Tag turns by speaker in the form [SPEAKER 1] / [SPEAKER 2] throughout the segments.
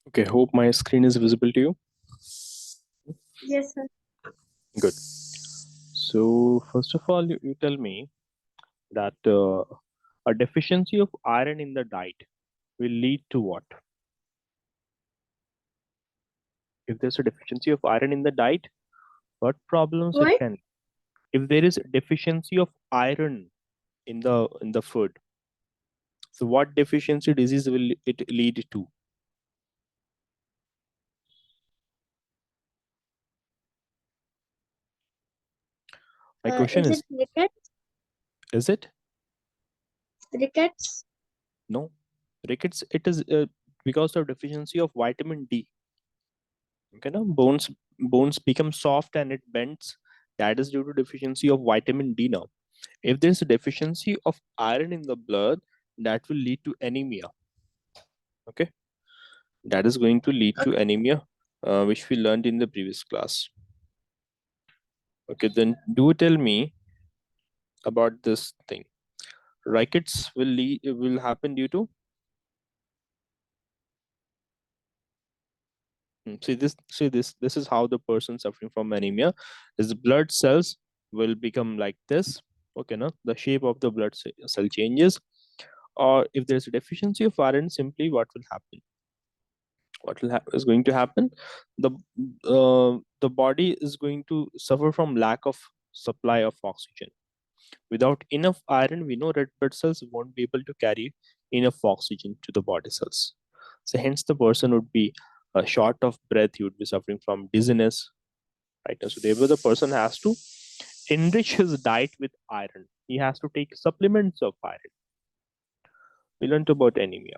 [SPEAKER 1] Okay, hope my screen is visible to you.
[SPEAKER 2] Yes, sir.
[SPEAKER 1] Good. So, first of all, you tell me that a deficiency of iron in the diet will lead to what? If there's a deficiency of iron in the diet, what problems it
[SPEAKER 2] What?
[SPEAKER 1] can? If there is deficiency of iron in the food, so what deficiency disease will it lead to? My question
[SPEAKER 2] Is it
[SPEAKER 1] is
[SPEAKER 2] rickets?
[SPEAKER 1] is it?
[SPEAKER 2] Rickets?
[SPEAKER 1] No. Rickets, it is because of deficiency of vitamin D. Okay, no? Bones become soft and it bends. That is due to deficiency of vitamin D now. If there's a deficiency of iron in the blood, that will lead to anemia. Okay, that is going to lead to anemia, which we learned in the previous class. Okay, then do tell me about this thing. Rickets will happen due to this is how the person suffering from anemia, his blood cells will become like this. Okay, no, the shape of the cell changes. Or if there's a deficiency of iron, simply is going to happen, the the body is going to suffer from lack of supply of oxygen. Without enough iron, we know red blood cells won't be able to carry enough oxygen to the body cells. So hence the person would be short of breath, he would be suffering from dizziness, right? So therefore the person has to enrich his diet with iron. He has to take supplements of iron. We learned about anemia.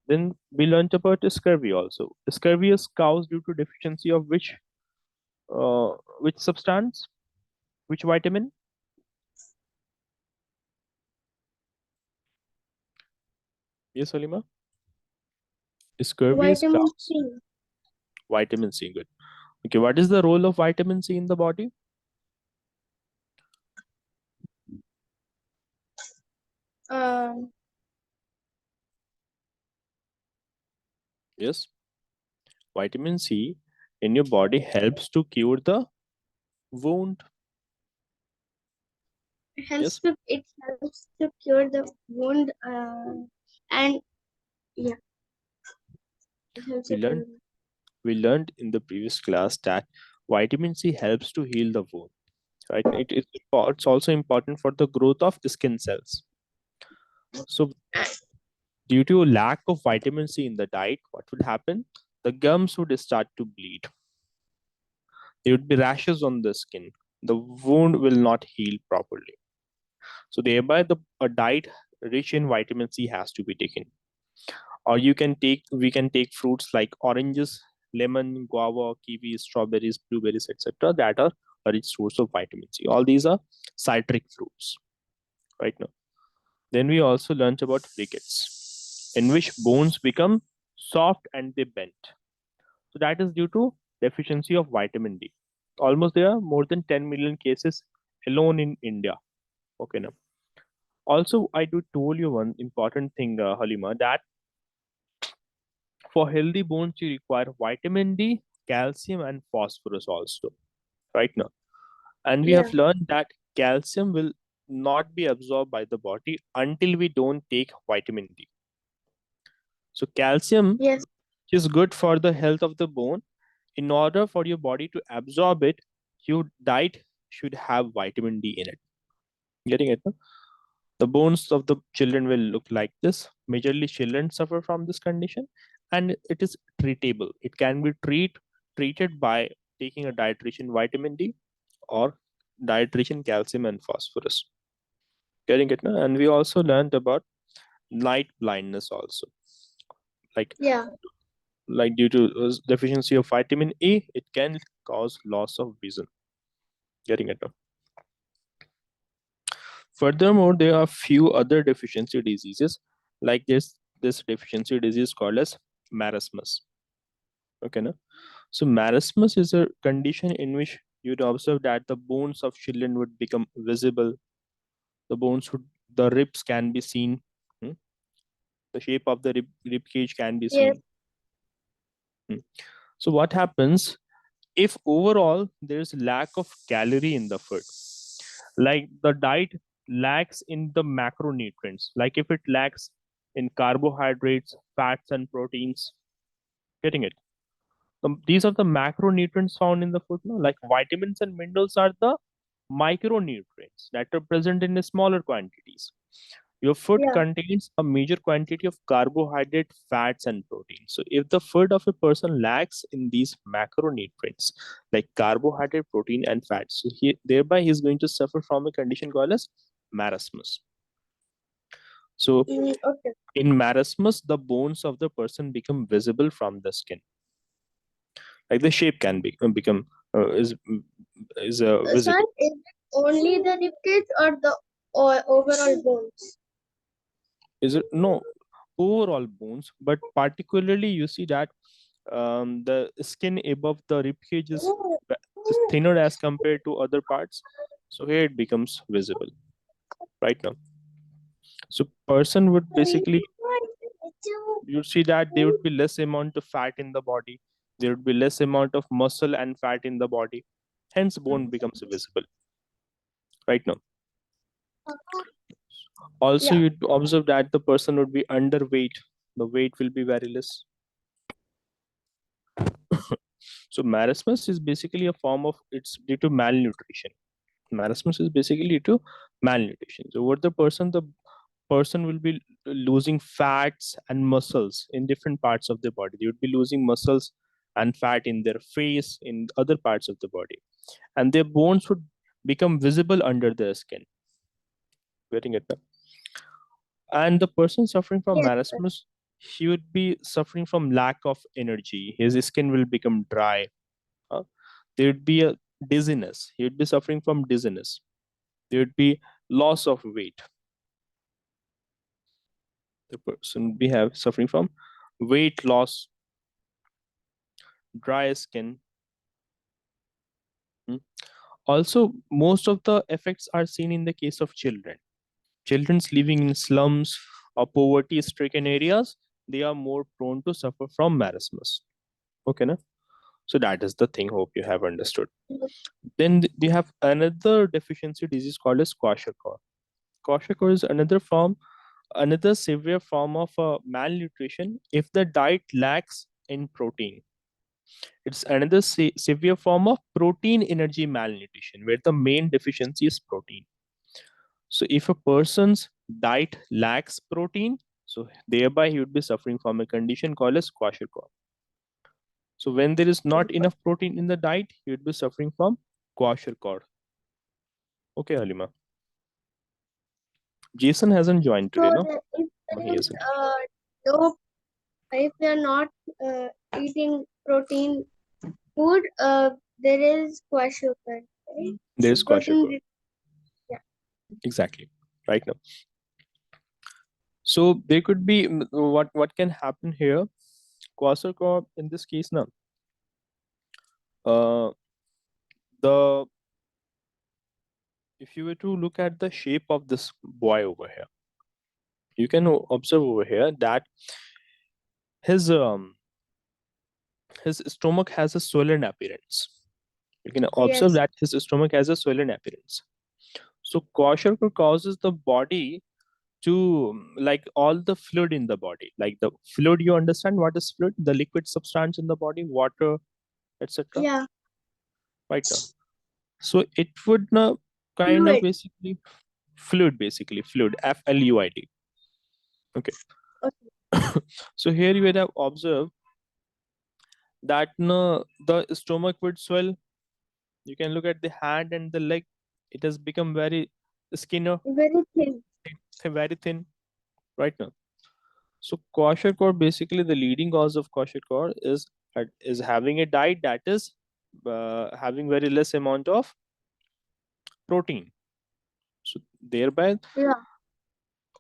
[SPEAKER 1] Then we learned about scurvy also. Scurvy is caused due to deficiency of which substance, which vitamin? Yes, Halima. Scurvy is
[SPEAKER 2] Vitamin
[SPEAKER 1] caused
[SPEAKER 2] C.
[SPEAKER 1] vitamin C. Good. Okay, what is the role of vitamin C in the body?
[SPEAKER 2] Um,
[SPEAKER 1] Yes, vitamin C in your body helps to cure the wound. Yes,
[SPEAKER 2] it helps to cure the wound. And yeah, it helps
[SPEAKER 1] we
[SPEAKER 2] to
[SPEAKER 1] learned
[SPEAKER 2] cure.
[SPEAKER 1] we learned in the previous class that vitamin C helps to heal the wound. Right? It's also important for the growth of skin cells. So due to lack of vitamin C in the diet, what would happen? The gums would start to bleed. There would be rashes on the skin. The wound will not heal properly. So thereby a diet rich in vitamin C has to be taken. Or we can take fruits like oranges, lemon, guava, kiwi, strawberries, blueberries, etc. that are a rich source of vitamin C. All these are citric fruits, right now. Then we also learned about rickets, in which bones become soft and they bend. So that is due to deficiency of vitamin D. Almost there are more than 10 million cases alone in India. Okay, now. Also, I do told you one important thing, Halima, that for healthy bones you require vitamin D, calcium, and phosphorus also. Right now, and we
[SPEAKER 2] Yeah.
[SPEAKER 1] have learned that calcium will not be absorbed by the body until we don't take vitamin D. So calcium
[SPEAKER 2] Yes.
[SPEAKER 1] is good for the health of the bone. In order for your body to absorb it, your diet should have vitamin D in it. Getting it? No? The bones of the children will look like this. Majorly, children suffer from this condition, and it is treatable. It can be treated by taking a diet rich in vitamin D or diet rich in calcium and phosphorus. Getting it? No? And we also learned about night blindness also, like
[SPEAKER 2] Yeah.
[SPEAKER 1] due to deficiency of vitamin A, it can cause loss of vision. Getting it? No? Furthermore, there are few other deficiency diseases, like this deficiency disease called as marasmus. Okay, no? So marasmus is a condition in which you'd observe that the bones of children would become visible. The ribs can be seen. hmm, The shape of the rib cage can be
[SPEAKER 2] Yes.
[SPEAKER 1] seen. So what happens if overall there's lack of calorie in the food? Like the diet lacks in the macronutrients, like if it lacks in carbohydrates, fats, and proteins. Getting it? These are the macronutrients found in the food. No? Like vitamins and minerals are the micronutrients that are present in smaller quantities. Your food
[SPEAKER 2] Yeah.
[SPEAKER 1] contains a major quantity of carbohydrate, fats, and protein. So, if the food of a person lacks in these macronutrients like carbohydrate, protein, and fats, so thereby he is going to suffer from a condition called as marasmus. So,
[SPEAKER 2] Okay.
[SPEAKER 1] in marasmus, the bones of the person become visible from the skin. Like the shape can be become is
[SPEAKER 2] Sir,
[SPEAKER 1] visible.
[SPEAKER 2] is it only the rib cage or the overall bones?
[SPEAKER 1] Is it no overall bones, but particularly you see that the skin above the rib cage is thinner as compared to other parts, so here it becomes visible right now. So person would basically, you see that there would be less amount of fat in the body, there would be less amount of muscle and fat in the body, hence bone becomes visible right now. Also,
[SPEAKER 2] Yeah.
[SPEAKER 1] you'd observe that the person would be underweight, the weight will be very less. So marasmus is basically a form of, it's due to malnutrition. Marasmus is basically due to malnutrition. So what the person will be losing fats and muscles in different parts of the body. They would be losing muscles and fat in their face, in other parts of the body, and their bones would become visible under their skin. Getting it now? And the person suffering from
[SPEAKER 2] Yes, sir.
[SPEAKER 1] marasmus, he would be suffering from lack of energy. His skin will become dry. uh, there would be a dizziness. He would be suffering from dizziness. There would be loss of weight. The person would be have suffering from weight loss, dry skin. Hmm. Also, most of the effects are seen in the case of children. Children's living in slums or poverty-stricken areas, they are more prone to suffer from marasmus. Okay, na? So that is the thing. Hope you have understood. Then we have another deficiency disease called as kwashiorkor. Kwashiorkor is another severe form of malnutrition if the diet lacks in protein. It's another severe form of protein energy malnutrition where the main deficiency is protein. So if a person's diet lacks protein, so thereby he would be suffering from a condition called as kwashiorkor. So when there is not enough protein in the diet, he would be suffering from kwashiorkor. Okay, Halima. Jason hasn't joined
[SPEAKER 2] So
[SPEAKER 1] today, no?
[SPEAKER 2] if
[SPEAKER 1] No, he
[SPEAKER 2] there is
[SPEAKER 1] hasn't.
[SPEAKER 2] no, if we are not eating protein food, there is kwashiorkor, right?
[SPEAKER 1] There is kwashiorkor.
[SPEAKER 2] Protein. Yeah.
[SPEAKER 1] Exactly. Right now. So there could be what can happen here. Kwashiorkor in this case now. Uh, the if you were to look at the shape of this boy over here, you can observe over here that his um his stomach has a swollen appearance. You can observe
[SPEAKER 2] Yes.
[SPEAKER 1] that his stomach has a swollen appearance. So kwashiorkor causes the body to like all the fluid in the body, like the fluid. You understand what is fluid? The liquid substance in the body, water, etc.
[SPEAKER 2] Yeah.
[SPEAKER 1] Right now. So it would now kind of
[SPEAKER 2] Fluid.
[SPEAKER 1] basically basically fluid, FLUID. Okay.
[SPEAKER 2] Okay.
[SPEAKER 1] So here you would have observed that no, the stomach would swell. You can look at the hand and the leg. It has become very skinner,
[SPEAKER 2] Very thin.
[SPEAKER 1] very thin right now. So kwashiorkor, basically the leading cause of kwashiorkor is having a diet that is having very less amount of protein. So thereby
[SPEAKER 2] Yeah.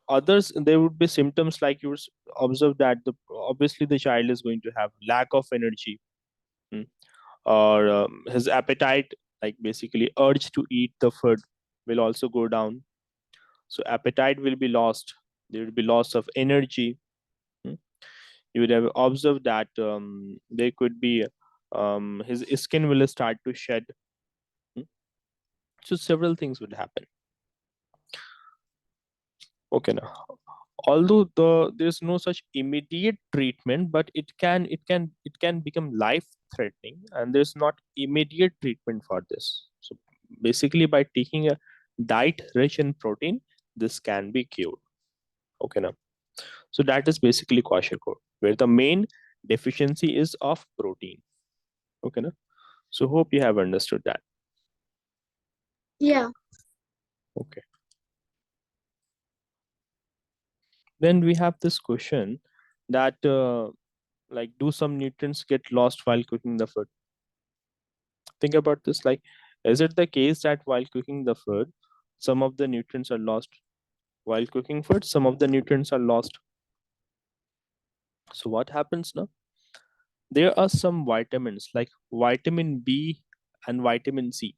[SPEAKER 1] others there would be symptoms like you observe that the obviously the child is going to have lack of energy, mm, or his appetite, like basically urge to eat the food, will also go down. So appetite will be lost. There will be loss of energy. mm. You would have observed that there could be his skin will start to shed. Hmm? So several things would happen. Okay, now although there's no such immediate treatment, but it can become life threatening, and there's not immediate treatment for this. So basically, by taking a diet rich in protein, this can be cured. Okay, now so that is basically kwashiorkor, where the main deficiency is of protein. Okay, now so hope you have understood that.
[SPEAKER 2] Yeah.
[SPEAKER 1] Okay, then we have this question that like, do some nutrients get lost while cooking the food? Think about this. Like, is it the case that while cooking the food, some of the nutrients are lost? While cooking food, some of the nutrients are lost. So what happens now? There are some vitamins like vitamin B and vitamin C.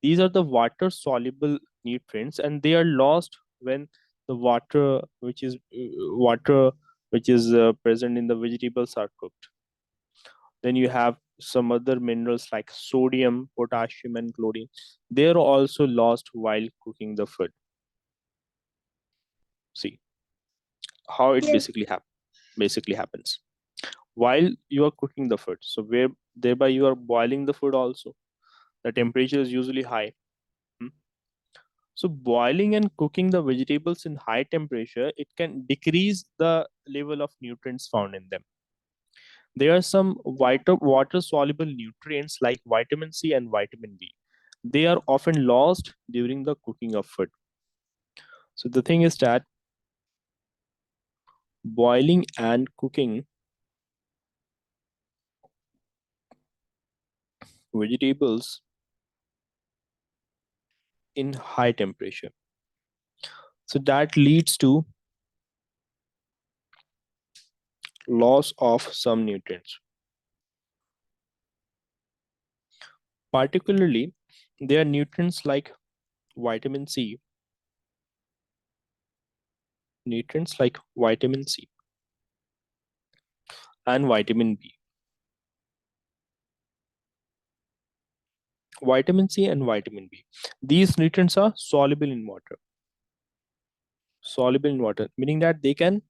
[SPEAKER 1] These are the water soluble nutrients, and they are lost when the water which is present in the vegetables are cooked. Then you have some other minerals like sodium, potassium, and chlorine. They are also lost while cooking the food. See how it
[SPEAKER 2] Yes,
[SPEAKER 1] basically happens while you are cooking the food. So where thereby you are boiling the food also. The temperature is usually high. Hmm? So boiling and cooking the vegetables in high temperature, it can decrease the level of nutrients found in them. There are some water soluble nutrients like vitamin C and vitamin B. They are often lost during the cooking of food. So the thing is that boiling and cooking vegetables in high temperature. So that leads to loss of some nutrients. Particularly, there are nutrients like vitamin C, nutrients like vitamin C and vitamin B. Vitamin C and vitamin B. These nutrients are soluble in water. Soluble in water, meaning that they can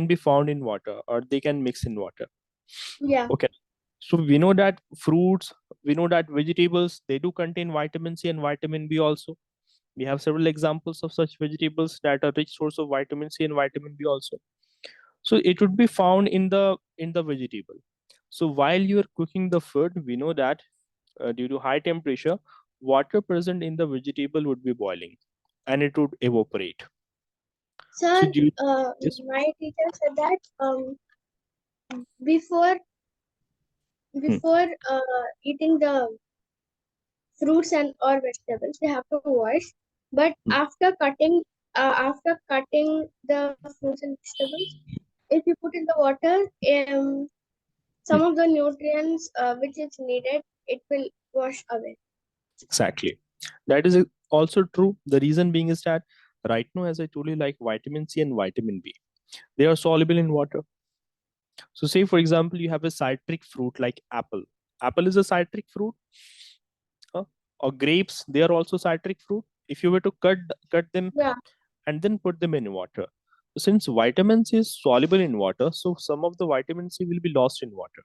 [SPEAKER 1] be found in water or they can mix in water.
[SPEAKER 2] yeah.
[SPEAKER 1] Okay. So we know that fruits, we know that vegetables, they do contain vitamin C and vitamin B also. We have several examples of such vegetables that are rich source of vitamin C and vitamin B also. So it would be found in the vegetable. So while you are cooking the food, we know that due to high temperature, water present in the vegetable would be boiling and it would evaporate. So
[SPEAKER 2] Sir,
[SPEAKER 1] due yes.
[SPEAKER 2] my teacher said that before
[SPEAKER 1] Hmm,
[SPEAKER 2] before eating the fruits and or vegetables, they have to wash. But
[SPEAKER 1] hmm,
[SPEAKER 2] after cutting the fruits and vegetables, if you put in the water,
[SPEAKER 1] hmm.
[SPEAKER 2] some of the nutrients which is needed, it will wash away.
[SPEAKER 1] Exactly. That is also true. The reason being is that right now, as I told you, like vitamin C and vitamin B, they are soluble in water. So, say for example, you have a citric fruit like apple. Apple is a citric fruit, huh? Or grapes, they are also citric fruit. If you were to cut them
[SPEAKER 2] Yeah.
[SPEAKER 1] and then put them in water, since vitamin C is soluble in water, so some of the vitamin C will be lost in water.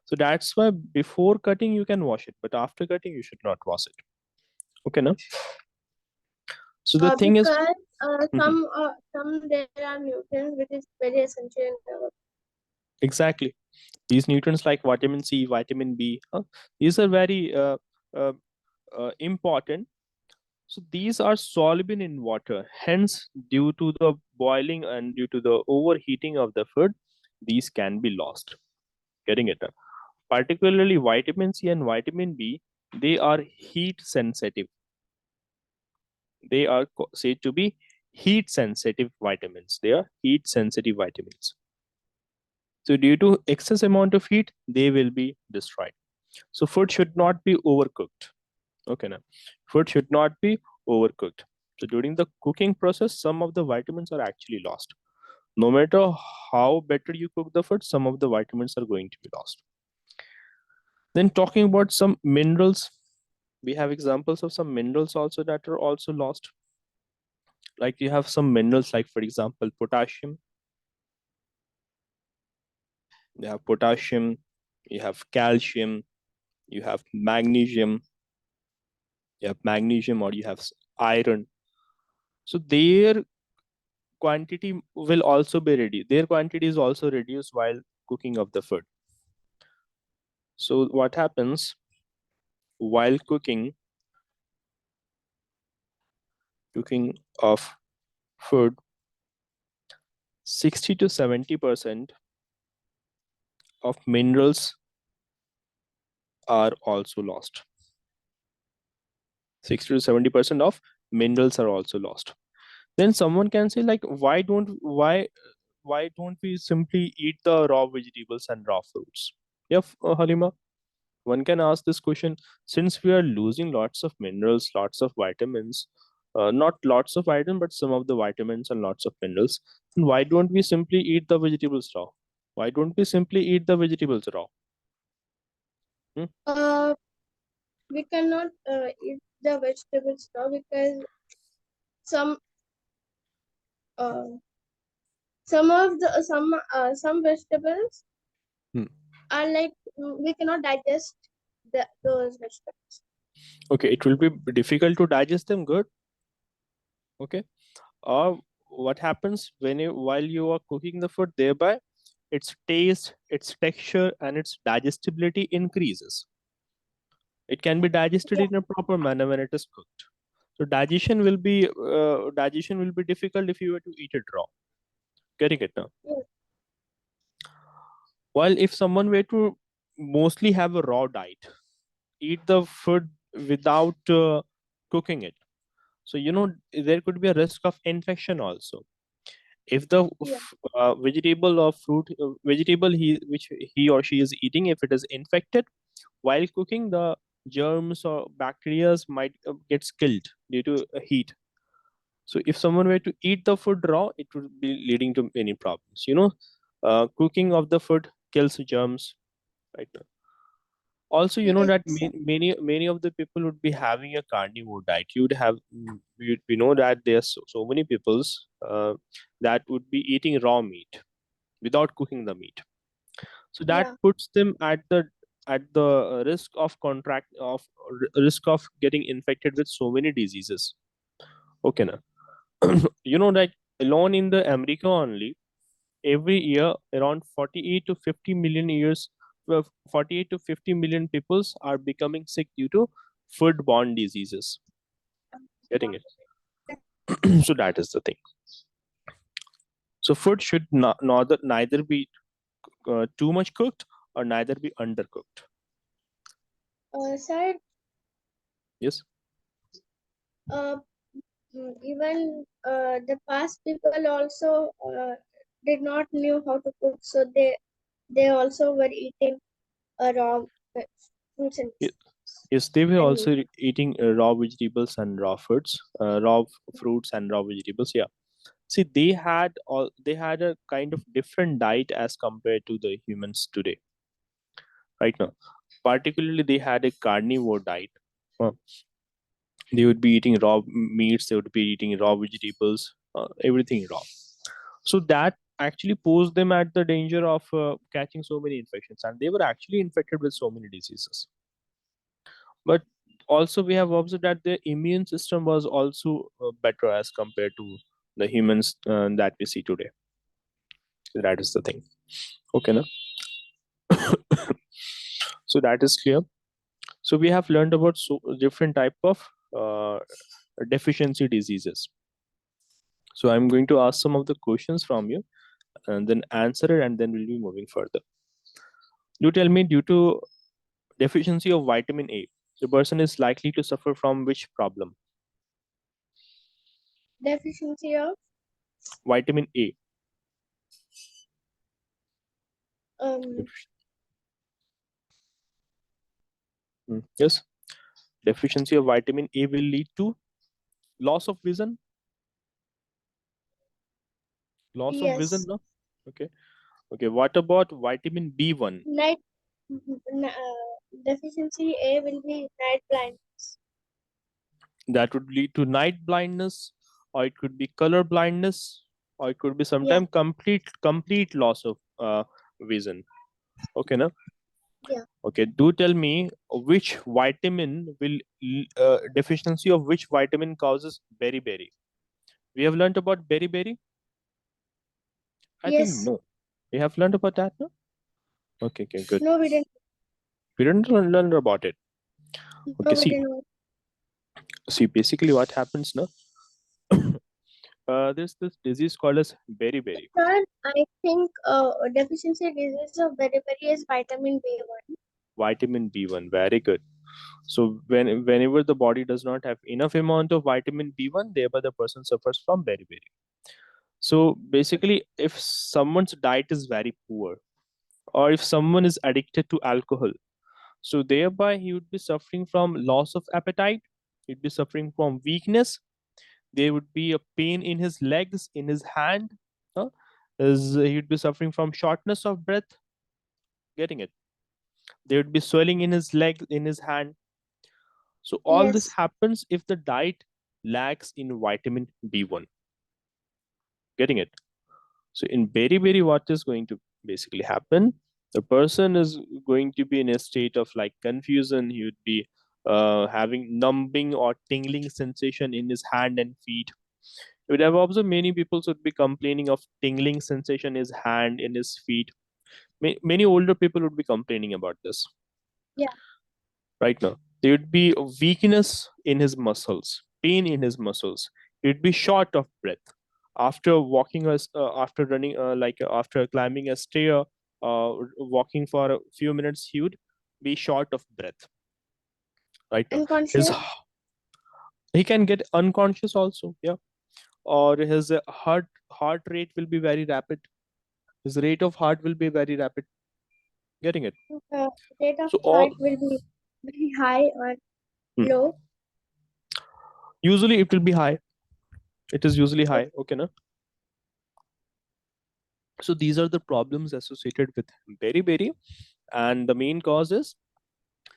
[SPEAKER 1] So that's why before cutting you can wash it, but after cutting you should not wash it. Okay, now. So the thing is,
[SPEAKER 2] Because
[SPEAKER 1] mhm,
[SPEAKER 2] some there are nutrients which is very essential in our.
[SPEAKER 1] exactly, these nutrients like vitamin C, vitamin B, these are very uh, important. So these are soluble in water. Hence, due to the boiling and due to the overheating of the food, these can be lost. Getting it? Particularly vitamin C and vitamin B, they are heat sensitive. They are said to be heat sensitive vitamins. They are heat sensitive vitamins. So due to excess amount of heat, they will be destroyed. So food should not be overcooked. Okay, now food should not be overcooked. So during the cooking process, some of the vitamins are actually lost. No matter how better you cook the food, some of the vitamins are going to be lost. Then talking about some minerals, we have examples of some minerals also that are also lost. Like you have some minerals like, for example, potassium. You have potassium, you have calcium, you have magnesium, or you have iron. So their quantity will also be reduced. Their quantity is also reduced while cooking of the food. So what happens while cooking of food, 60 to 70% of minerals are also lost. 60 to 70% of minerals are also lost. Then someone can say, like, why don't we simply eat the raw vegetables and raw fruits? Yeah, Halima, one can ask this question. Since we are losing lots of minerals, lots of vitamins, not lots of vitamins, but some of the vitamins and lots of minerals, then why don't we simply eat the vegetables raw? Why don't we simply eat the vegetables raw? Hmm?
[SPEAKER 2] We cannot eat the vegetables raw because some uh, some vegetables
[SPEAKER 1] Hmm.
[SPEAKER 2] are like we cannot digest those vegetables.
[SPEAKER 1] Okay, it will be difficult to digest them. Good. Okay. Or what happens while you are cooking the food, thereby its taste, its texture, and its digestibility increases. It can be digested
[SPEAKER 2] Yeah,
[SPEAKER 1] in a proper manner when it is cooked. So digestion will be difficult if you were to eat it raw. Getting it now?
[SPEAKER 2] yeah,
[SPEAKER 1] While if someone were to mostly have a raw diet, eat the food without cooking it, so there could be a risk of infection also. If the
[SPEAKER 2] yeah,
[SPEAKER 1] vegetable or fruit vegetable which he or she is eating, if it is infected while cooking, the germs or bacteria might get killed due to heat. So if someone were to eat the food raw, it would be leading to many problems. Cooking of the food kills germs, right? Also, that
[SPEAKER 2] yes,
[SPEAKER 1] many of the people would be having a carnivore diet. You'd have we know that there's so many peoples that would be eating raw meat without cooking the meat. So that
[SPEAKER 2] yeah,
[SPEAKER 1] puts them at the risk of getting infected with so many diseases. Okay, now that alone in the America only, every year around 48 to 50 million years, 48 to 50 million peoples are becoming sick due to food-borne diseases. Getting it? So that is the thing. So food should neither be too much cooked or neither be undercooked.
[SPEAKER 2] sir.
[SPEAKER 1] Yes.
[SPEAKER 2] Uh, Even the past people also did not knew how to cook, so they also were eating raw uh, fruits
[SPEAKER 1] Yes, they were
[SPEAKER 2] and meat.
[SPEAKER 1] also eating raw vegetables and raw foods, fruits and raw vegetables. Yeah. See, they had a kind of different diet as compared to the humans today, right now. Particularly, they had a carnivore diet. Uh, they would be eating raw meats. They would be eating raw vegetables. Everything raw. So that actually posed them at the danger of catching so many infections, and they were actually infected with so many diseases. But also we have observed that the immune system was also better as compared to the humans that we see today. That is the thing. Okay, na? So that is clear. So we have learned about so different type of deficiency diseases. So I'm going to ask some of the questions from you and then answer it, and then we'll be moving further. You tell me, due to deficiency of vitamin A, the person is likely to suffer from which problem?
[SPEAKER 2] Deficiency of
[SPEAKER 1] Vitamin A.
[SPEAKER 2] um
[SPEAKER 1] Yes. Deficiency of vitamin A will lead to loss of vision. Loss of vision,
[SPEAKER 2] yes,
[SPEAKER 1] no? Okay. Okay. What about vitamin B1?
[SPEAKER 2] Night deficiency A will be night blindness.
[SPEAKER 1] That would lead to night blindness, or it could be color blindness, or it could be
[SPEAKER 2] Yeah,
[SPEAKER 1] sometimes complete loss of vision. Okay, na?
[SPEAKER 2] yeah.
[SPEAKER 1] Okay. Do tell me which vitamin will deficiency of which vitamin causes beriberi. We have learned about beriberi. I think
[SPEAKER 2] Yes.
[SPEAKER 1] no. We have learned about that, no? Okay. Okay. Good.
[SPEAKER 2] No, we didn't.
[SPEAKER 1] We didn't learn about it. Okay.
[SPEAKER 2] No, we
[SPEAKER 1] See.
[SPEAKER 2] didn't.
[SPEAKER 1] See. Basically, what happens now? There's this disease called as beriberi.
[SPEAKER 2] Third, I think deficiency disease of beriberi is vitamin B1.
[SPEAKER 1] Vitamin B1. Very good. So whenever the body does not have enough amount of vitamin B1, thereby the person suffers from beriberi. So basically, if someone's diet is very poor, or if someone is addicted to alcohol, so thereby he would be suffering from loss of appetite. He'd be suffering from weakness. There would be a pain in his legs, in his hand. Huh? He'd be suffering from shortness of breath. Getting it? There would be swelling in his leg, in his hand. So all this
[SPEAKER 2] Yes.
[SPEAKER 1] happens if the diet lacks in vitamin B1. Getting it? So in beriberi, what is going to basically happen? The person is going to be in a state of like confusion. He would be having numbing or tingling sensation in his hand and feet. You would have observed many people would be complaining of tingling sensation in his hand, in his feet. Many older people would be complaining about this
[SPEAKER 2] Yeah.
[SPEAKER 1] right now. There would be a weakness in his muscles, pain in his muscles. He'd be short of breath after walking us, after running, after climbing a stair, walking for a few minutes. He would be short of breath right now. His
[SPEAKER 2] Unconscious.
[SPEAKER 1] he can get unconscious also, yeah, or his heart rate will be very rapid. His rate of heart will be very rapid. Getting it?
[SPEAKER 2] Uh, Rate of
[SPEAKER 1] So all
[SPEAKER 2] heart will be very high or
[SPEAKER 1] hmm,
[SPEAKER 2] low.
[SPEAKER 1] usually it will be high. It is usually high. Okay, na? So these are the problems associated with beriberi, and the main cause is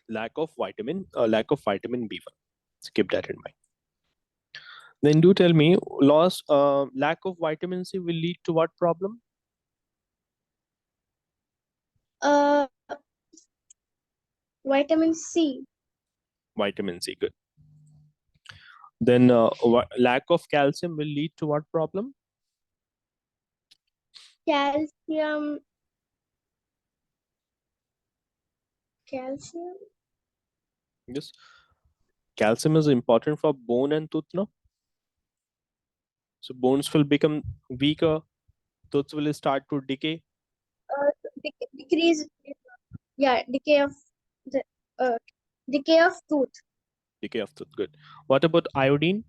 [SPEAKER 1] lack of vitamin B1. So keep that in mind. Then do tell me, lack of vitamin C will lead to what problem?
[SPEAKER 2] Uh, Vitamin C.
[SPEAKER 1] Vitamin C, good. Then lack of calcium will lead to what problem?
[SPEAKER 2] Calcium. Calcium.
[SPEAKER 1] Yes, calcium is important for bone and tooth, no? So bones will become weaker, tooth will start to decay.
[SPEAKER 2] Uh, Decrease. Yeah, decay of the uh, decay of tooth.
[SPEAKER 1] Decay of tooth, good. What about iodine?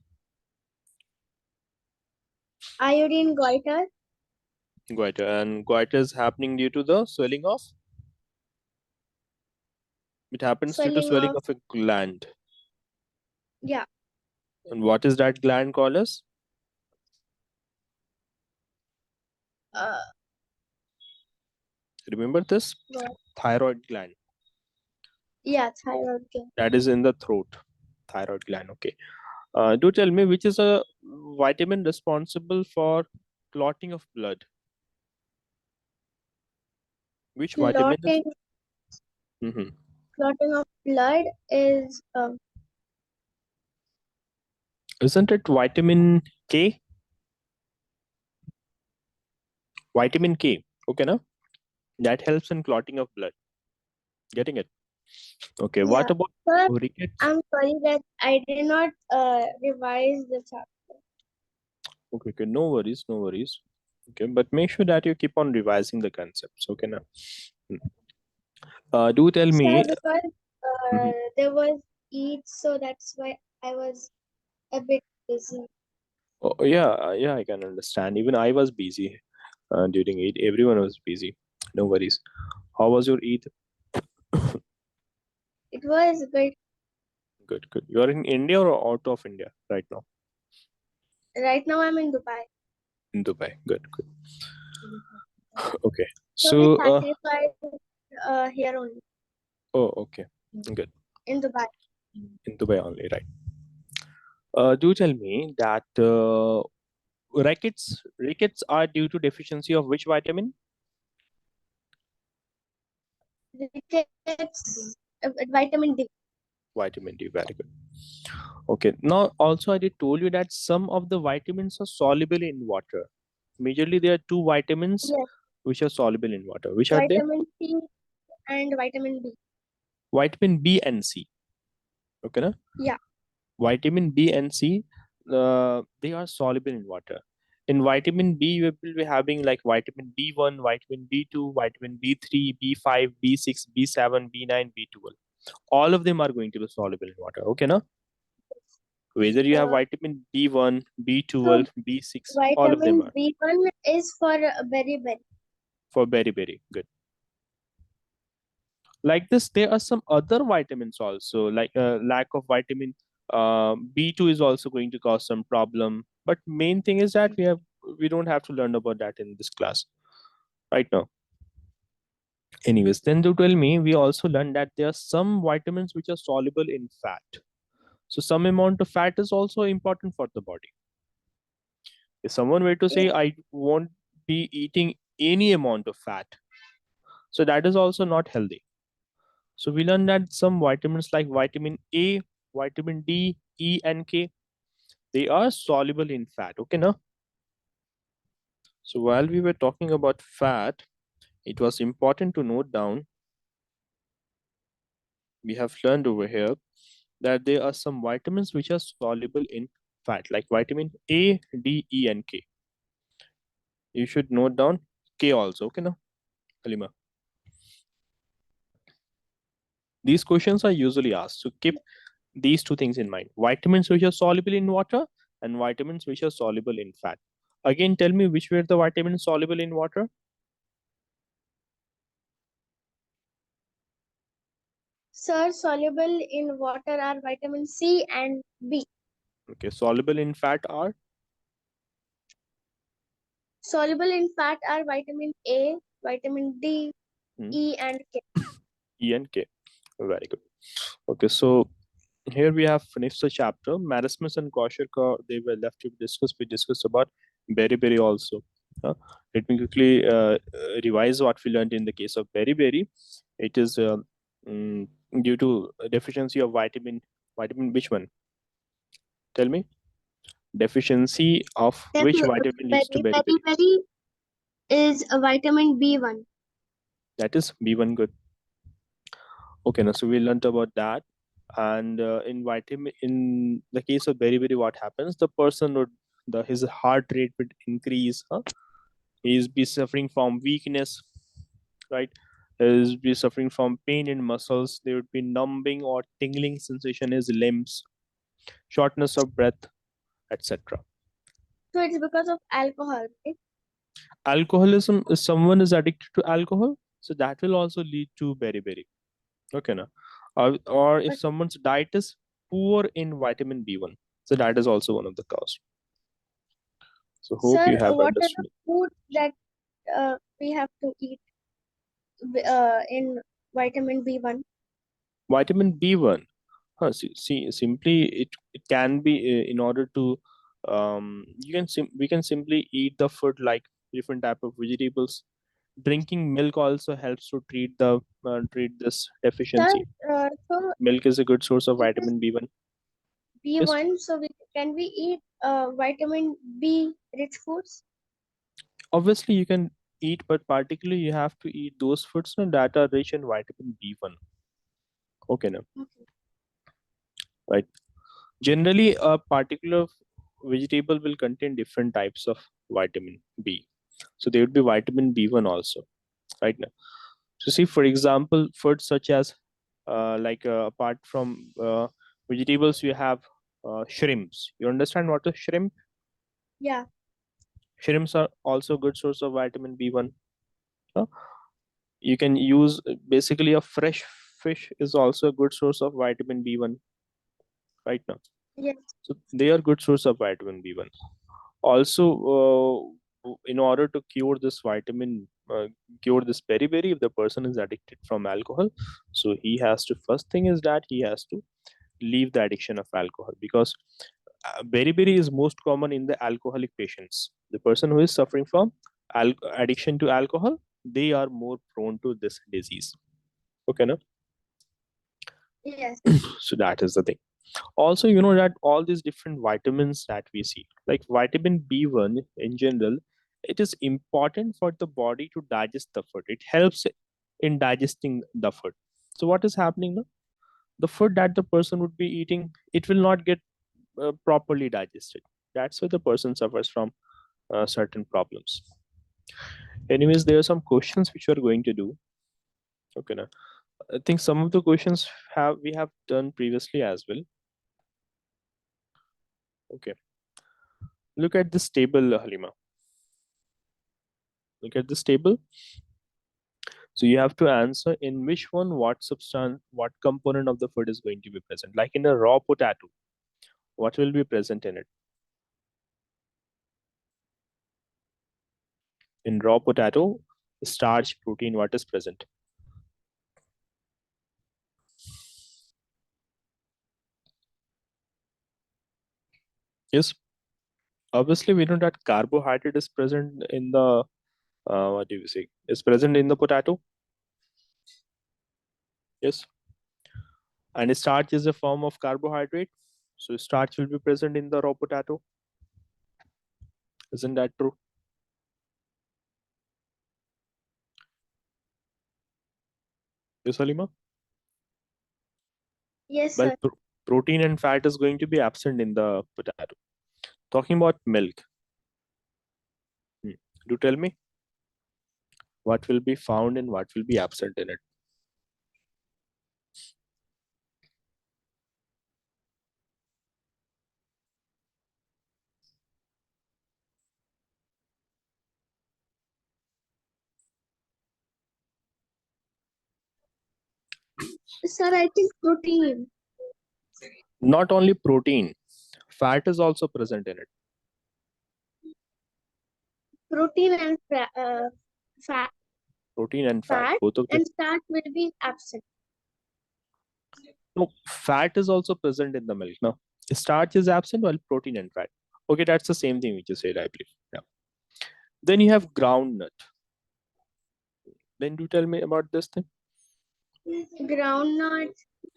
[SPEAKER 2] Iodine goiter.
[SPEAKER 1] Goiter, and goiter is happening due to the swelling of. It happens due to
[SPEAKER 2] Swelling
[SPEAKER 1] swelling
[SPEAKER 2] of.
[SPEAKER 1] of a gland.
[SPEAKER 2] Yeah.
[SPEAKER 1] And what is that gland called as?
[SPEAKER 2] Uh,
[SPEAKER 1] Remember this?
[SPEAKER 2] what?
[SPEAKER 1] Thyroid gland.
[SPEAKER 2] Yeah, thyroid gland.
[SPEAKER 1] That is in the throat. Thyroid gland. Okay. Do tell me which is a vitamin responsible for clotting of blood? Which vitamin is?
[SPEAKER 2] Clotting.
[SPEAKER 1] Mhm.
[SPEAKER 2] Clotting of blood is
[SPEAKER 1] Isn't it vitamin K? Vitamin K. Okay, na? That helps in clotting of blood. Getting it? Okay. What
[SPEAKER 2] yeah.
[SPEAKER 1] about
[SPEAKER 2] But
[SPEAKER 1] rickets?
[SPEAKER 2] I'm sorry that I did not revise the chapter.
[SPEAKER 1] Okay, okay. No worries, no worries. Okay, but make sure that you keep on revising the concepts. Okay, now. Do tell
[SPEAKER 2] Sir,
[SPEAKER 1] me.
[SPEAKER 2] because
[SPEAKER 1] Mhm.
[SPEAKER 2] there was Eid, so that's why I was a bit busy.
[SPEAKER 1] Oh, yeah, yeah, I can understand. Even I was busy during Eid. Everyone was busy. No worries. How was your Eid?
[SPEAKER 2] It was good.
[SPEAKER 1] Good, good. You are in India or out of India right now?
[SPEAKER 2] Right now I'm in Dubai.
[SPEAKER 1] In Dubai. Good, good. Okay.
[SPEAKER 2] So we
[SPEAKER 1] So,
[SPEAKER 2] sacrifice here only
[SPEAKER 1] oh, okay. Good.
[SPEAKER 2] in Dubai.
[SPEAKER 1] In Dubai only, right? Do tell me that rickets are due to deficiency of which vitamin?
[SPEAKER 2] Rickets, vitamin D.
[SPEAKER 1] Vitamin D. Very good. Okay. Now, also, I did told you that some of the vitamins are soluble in water. Majorly, there are two vitamins
[SPEAKER 2] Yes,
[SPEAKER 1] which are soluble in water. Which are they?
[SPEAKER 2] vitamin C and vitamin B.
[SPEAKER 1] Vitamin B and C. Okay, na?
[SPEAKER 2] Yeah.
[SPEAKER 1] Vitamin B and C, they are soluble in water. In vitamin B, you will be having like vitamin B1, vitamin B2, vitamin B3, B5, B6, B7, B9, B12. All of them are going to be soluble in water. Okay, na? Whether you have
[SPEAKER 2] Uh,
[SPEAKER 1] vitamin B1,
[SPEAKER 2] so
[SPEAKER 1] B12, B6, all of them
[SPEAKER 2] vitamin
[SPEAKER 1] are
[SPEAKER 2] B1 is for berry.
[SPEAKER 1] for very, very good. Like this, there are some other vitamins also, like lack of vitamin B2 is also going to cause some problem. But main thing is that we don't have to learn about that in this class right now. Anyways, then to tell me, we also learned that there are some vitamins which are soluble in fat. So some amount of fat is also important for the body. If someone were to say,
[SPEAKER 2] Yes.
[SPEAKER 1] I won't be eating any amount of fat, so that is also not healthy. So we learned that some vitamins like vitamin A, vitamin D, E, and K, they are soluble in fat. Okay, now. So while we were talking about fat, it was important to note down. We have learned over here that there are some vitamins which are soluble in fat, like vitamin A, D, E, and K. You should note down K also. Okay, now, Halima. These questions are usually asked. So keep these two things in mind: vitamins which are soluble in water and vitamins which are soluble in fat. Again, tell me which were the vitamins soluble in water.
[SPEAKER 2] Sir, soluble in water are vitamin C and B.
[SPEAKER 1] Okay, soluble in fat are
[SPEAKER 2] Soluble in fat are vitamin A, vitamin D,
[SPEAKER 1] hmm,
[SPEAKER 2] E, and K.
[SPEAKER 1] E and K. Very good. Okay, so here we have finished the chapter. Marasmus and Kaushik, they were left to discuss. We discussed about beriberi also. Let me quickly revise what we learned in the case of beriberi. It is mm, due to a deficiency of vitamin which one? Tell me. Deficiency of
[SPEAKER 2] Then
[SPEAKER 1] which vitamin leads to beriberi?
[SPEAKER 2] berry is a vitamin B1.
[SPEAKER 1] That is B1 good. Okay, now so we learned about that. And in the case of beriberi, what happens? The person would his heart rate would increase. Huh? He's be suffering from weakness, right? He's be suffering from pain in muscles. There would be numbing or tingling sensation in his limbs, shortness of breath, etc.
[SPEAKER 2] So it's because of alcohol. Right?
[SPEAKER 1] Alcoholism, if someone is addicted to alcohol, so that will also lead to beriberi. Okay, now, or if
[SPEAKER 2] But
[SPEAKER 1] someone's diet is poor in vitamin B1, so that is also one of the cause. So hope
[SPEAKER 2] sir,
[SPEAKER 1] you have
[SPEAKER 2] what are the
[SPEAKER 1] understood.
[SPEAKER 2] foods that we have to eat in vitamin B1?
[SPEAKER 1] Vitamin B1, simply it can be in order to we can simply eat the food like different type of vegetables. Drinking milk also helps to treat this
[SPEAKER 2] Sir,
[SPEAKER 1] deficiency.
[SPEAKER 2] so
[SPEAKER 1] Milk is a good source of
[SPEAKER 2] it is
[SPEAKER 1] vitamin B1. Yes,
[SPEAKER 2] B1, so can we eat vitamin B rich foods?
[SPEAKER 1] obviously you can eat, but particularly you have to eat those foods that are rich in vitamin B1. Okay, now,
[SPEAKER 2] Okay.
[SPEAKER 1] right? Generally, a particular vegetable will contain different types of vitamin B. So there would be vitamin B1 also, right now. So see, for example, foods such as apart from vegetables, you have shrimps. You understand what is shrimp?
[SPEAKER 2] Yeah.
[SPEAKER 1] Shrimps are also a good source of vitamin B1. uh, You can use basically a fresh fish is also a good source of vitamin B1 right now.
[SPEAKER 2] Yes.
[SPEAKER 1] So they are good source of vitamin B1. Also, in order to cure this vitamin cure this beriberi if the person is addicted from alcohol. So he has to, first thing is that he has to leave the addiction of alcohol, because beriberi is most common in the alcoholic patients. The person who is suffering from addiction to alcohol, they are more prone to this disease. Okay, no?
[SPEAKER 2] Yes.
[SPEAKER 1] So that is the thing. Also, you know that all these different vitamins that we see, like vitamin B1 in general, it is important for the body to digest the food. It helps in digesting the food. So what is happening now? The food that the person would be eating, it will not get properly digested. That's why the person suffers from certain problems. Anyways, there are some questions which we are going to do. Okay, now I think some of the questions we have done previously as well. Okay, look at this table, Halima. Look at this table. So you have to answer in which one, what substance, what component of the food is going to be present. Like in a raw potato, what will be present in it? In raw potato, starch, protein, what is present? Yes. Obviously, we know that carbohydrate is present in the, what do you say, is present in the potato. Yes. And starch is a form of carbohydrate. So starch will be present in the raw potato. Isn't that true? Yes, Halima?
[SPEAKER 2] Yes,
[SPEAKER 1] Well,
[SPEAKER 2] sir.
[SPEAKER 1] protein and fat is going to be absent in the potato. Talking about milk. Do tell me what will be found and what will be absent in it.
[SPEAKER 2] Sir, I think protein.
[SPEAKER 1] Not only protein, fat is also present in it.
[SPEAKER 2] Protein and fat,
[SPEAKER 1] Protein and fat,
[SPEAKER 2] fat
[SPEAKER 1] both of them.
[SPEAKER 2] and starch will be absent.
[SPEAKER 1] No, fat is also present in the milk. No, starch is absent while protein and fat. Okay, that's the same thing which you said, I believe. Yeah. Then you have groundnut. Then do tell me about this thing.
[SPEAKER 2] Groundnut,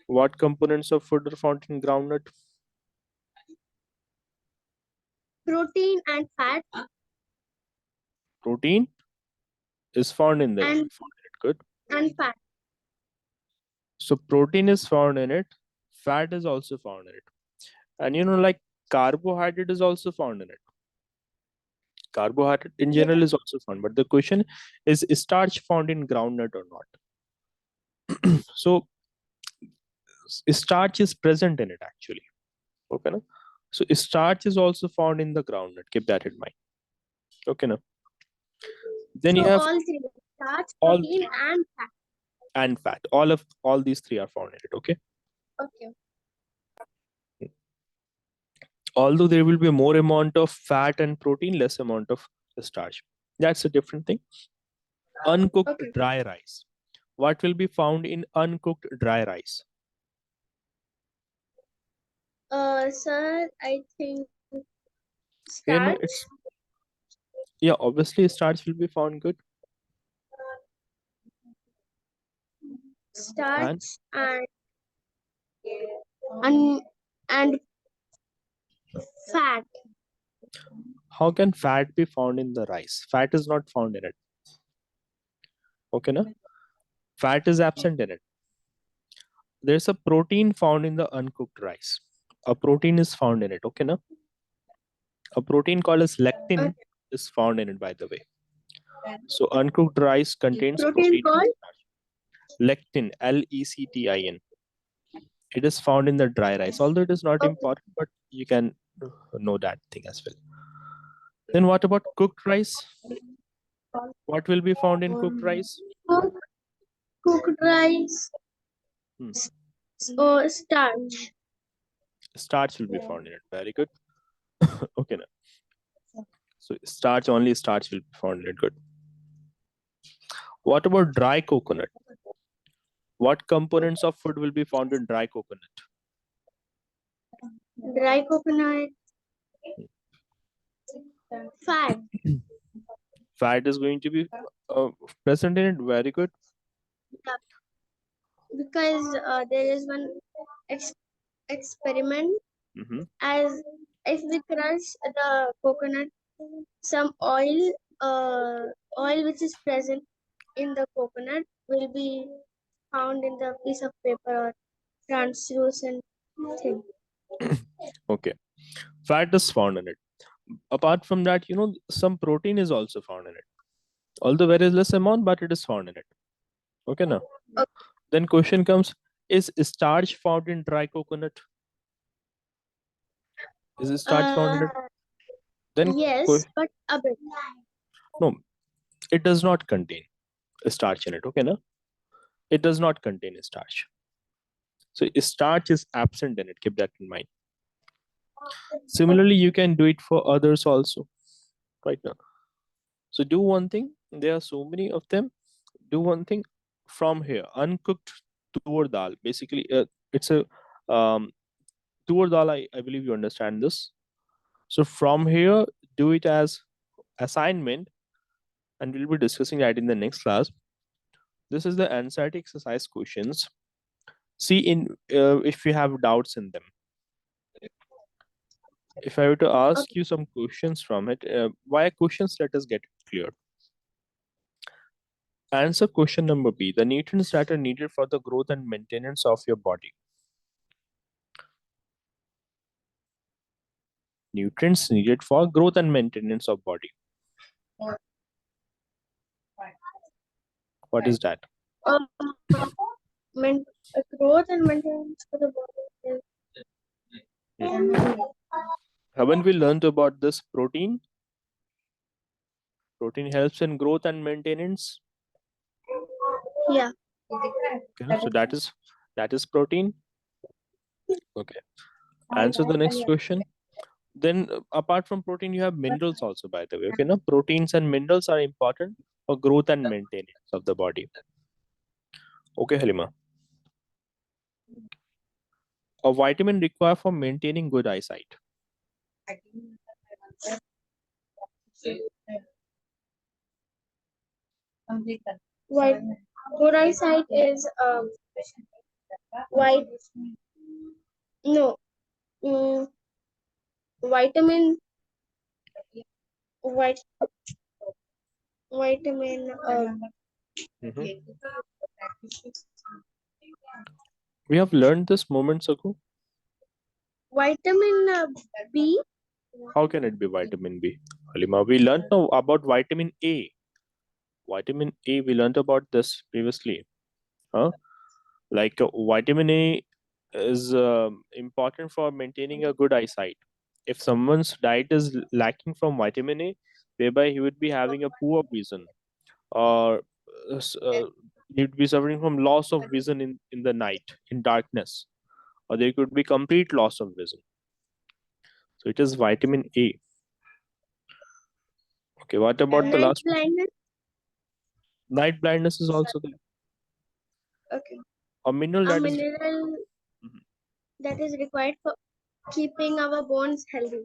[SPEAKER 1] What components of food are found in groundnut?
[SPEAKER 2] protein and fat,
[SPEAKER 1] Protein is found in there.
[SPEAKER 2] and
[SPEAKER 1] Good.
[SPEAKER 2] fat.
[SPEAKER 1] So protein is found in it. Fat is also found in it. And you know, like carbohydrate is also found in it. Carbohydrate in
[SPEAKER 2] Yes.
[SPEAKER 1] general is also found. But the question is starch found in groundnut or not? So starch is present in it actually. Okay. No? So starch is also found in the groundnut. Keep that in mind. Okay. No? Then you
[SPEAKER 2] So
[SPEAKER 1] have
[SPEAKER 2] all three, starch,
[SPEAKER 1] all
[SPEAKER 2] protein, and fat.
[SPEAKER 1] and fat. All these three are found in it. Okay.
[SPEAKER 2] Okay.
[SPEAKER 1] Although there will be more amount of fat and protein, less amount of starch. That's a different thing. Uncooked
[SPEAKER 2] Okay.
[SPEAKER 1] dry rice. What will be found in uncooked dry rice?
[SPEAKER 2] Sir, I think
[SPEAKER 1] You know,
[SPEAKER 2] starch,
[SPEAKER 1] it's, yeah, obviously starch will be found good. And
[SPEAKER 2] starch, and and fat.
[SPEAKER 1] how can fat be found in the rice? Fat is not found in it. Okay, no? Fat is absent in it. There's a protein found in the uncooked rice. A protein is found in it. Okay, no? A protein called as lectin is found in it, by the way. So uncooked rice contains
[SPEAKER 2] Protein
[SPEAKER 1] protein and
[SPEAKER 2] called
[SPEAKER 1] starch. Lectin, Lectin. It is found in the dry rice. Although it is not
[SPEAKER 2] okay.
[SPEAKER 1] important, but you can know that thing as well. Then what about cooked rice? What will be found in cooked rice?
[SPEAKER 2] Cook, cooked rice,
[SPEAKER 1] Hmm.
[SPEAKER 2] or starch.
[SPEAKER 1] Starch will be found in it. Very good. Okay. Now. So starch will be found in it. Good. What about dry coconut? What components of food will be found in dry coconut?
[SPEAKER 2] Dry coconut, fat,
[SPEAKER 1] Fat is going to be present in it. Very good.
[SPEAKER 2] because there is one experiment
[SPEAKER 1] Mm-hmm.
[SPEAKER 2] as if we crush the coconut, some oil which is present in the coconut will be found in the piece of paper or translucent thing.
[SPEAKER 1] Okay. Fat is found in it. Apart from that, some protein is also found in it. Although very less amount, but it is found in it. Okay, now.
[SPEAKER 2] Okay.
[SPEAKER 1] Then question comes: is starch found in dry coconut? Is starch found in it? Then
[SPEAKER 2] Yes, but a bit.
[SPEAKER 1] no, it does not contain starch in it. Okay, no, it does not contain starch. So starch is absent in it. Keep that in mind. Similarly, you can do it for others also. Right now. So do one thing. There are so many of them. Do one thing from here. Uncooked tur dal. Basically, it's a tur dal. I believe you understand this. So from here, do it as assignment, and we'll be discussing that in the next class. This is the anxiety exercise questions. See in if you have doubts in them. If I were to ask you some questions from it, via questions, let us get it clear. Answer question number B. The nutrients that are needed for the growth and maintenance of your body. Nutrients needed for growth and maintenance of body. What is that?
[SPEAKER 2] Um, growth and maintenance for the body is
[SPEAKER 1] Haven't we learned about this protein? Protein helps in growth and maintenance.
[SPEAKER 2] yeah.
[SPEAKER 1] Okay, so that is protein. Okay. Answer the next question. Then apart from protein, you have minerals also, by the way. Okay, now proteins and minerals are important for growth and maintenance of the body. Okay, Halima. A vitamin required for maintaining good eyesight.
[SPEAKER 2] White good eyesight is white. No, mm, vitamin white vitamin
[SPEAKER 1] Mhm. We have learned this moments ago.
[SPEAKER 2] vitamin B.
[SPEAKER 1] How can it be vitamin B? Halima, we learned now about vitamin A. Vitamin A, we learned about this previously. Huh? Like vitamin A is important for maintaining a good eyesight. If someone's diet is lacking from vitamin A, thereby he would be having a poor vision, or he would be suffering from loss of vision in the night, in darkness, or there could be complete loss of vision. So it is vitamin A. Okay, what about the
[SPEAKER 2] Night
[SPEAKER 1] last question?
[SPEAKER 2] blindness.
[SPEAKER 1] Night blindness is also there.
[SPEAKER 2] Okay.
[SPEAKER 1] A mineral
[SPEAKER 2] A
[SPEAKER 1] that is
[SPEAKER 2] mineral
[SPEAKER 1] Mhm.
[SPEAKER 2] that is required for keeping our bones healthy.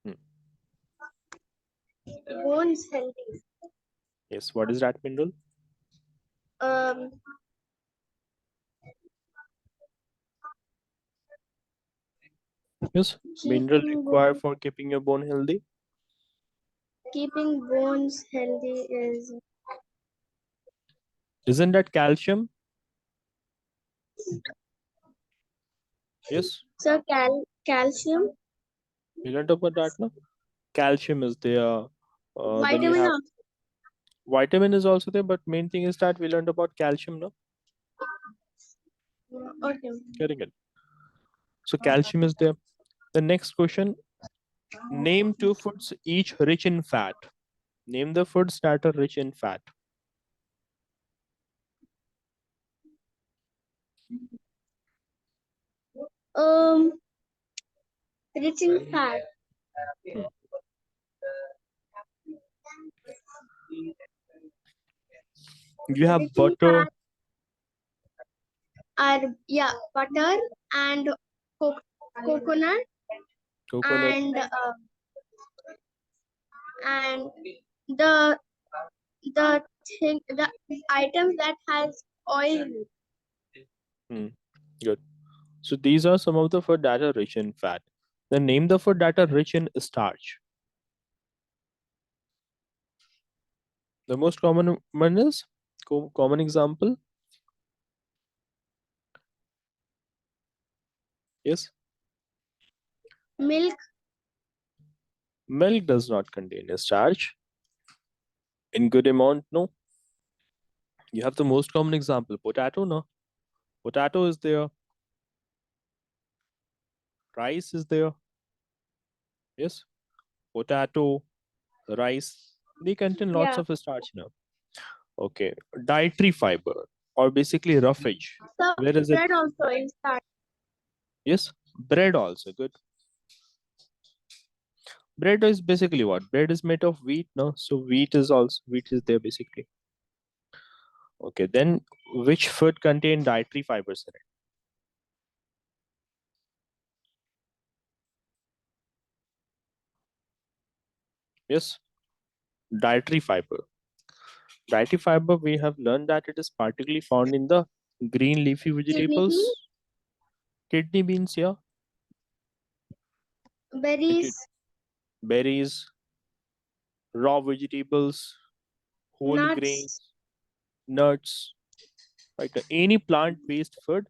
[SPEAKER 1] Hmm.
[SPEAKER 2] Bones healthy.
[SPEAKER 1] Yes, what is that mineral?
[SPEAKER 2] Um,
[SPEAKER 1] Yes, mineral
[SPEAKER 2] keeping
[SPEAKER 1] required
[SPEAKER 2] bones,
[SPEAKER 1] for keeping your bone healthy.
[SPEAKER 2] keeping bones healthy is
[SPEAKER 1] Isn't that calcium? Yes,
[SPEAKER 2] so calcium,
[SPEAKER 1] we learned about that, no? Calcium is there. Then we
[SPEAKER 2] vitamin
[SPEAKER 1] have
[SPEAKER 2] of
[SPEAKER 1] vitamin is also there, but main thing is that we learned about calcium, no?
[SPEAKER 2] okay.
[SPEAKER 1] Getting it. So calcium is there. The next question: name two foods each rich in fat. Name the foods that are rich in fat.
[SPEAKER 2] Um, rich in fat.
[SPEAKER 1] Hmm. You have
[SPEAKER 2] rich in
[SPEAKER 1] butter,
[SPEAKER 2] fat are butter and coconut
[SPEAKER 1] coconut.
[SPEAKER 2] and the the the items that has oil.
[SPEAKER 1] Hmm, good. So these are some of the food that are rich in fat. Then name the food that are rich in starch. The most common one is common example. Yes,
[SPEAKER 2] Milk,
[SPEAKER 1] milk does not contain a starch in good amount. No, you have the most common example. Potato. No, potato is there. Rice is there. Yes, potato, rice. They contain lots
[SPEAKER 2] yeah.
[SPEAKER 1] of starch now. Okay, dietary fiber or basically roughage.
[SPEAKER 2] So
[SPEAKER 1] Where is it?
[SPEAKER 2] bread also is that.
[SPEAKER 1] Yes, bread also good. Bread is basically what? Bread is made of wheat, no? So wheat is there basically. Okay, then which food contain dietary fibers in it? Yes, dietary fiber. Dietary fiber, we have learned that it is particularly found in the green leafy
[SPEAKER 2] Kidney beans,
[SPEAKER 1] vegetables, kidney beans, yeah, it,
[SPEAKER 2] berries,
[SPEAKER 1] berries, raw vegetables, whole
[SPEAKER 2] nuts,
[SPEAKER 1] grains, nuts. Right, any plant-based food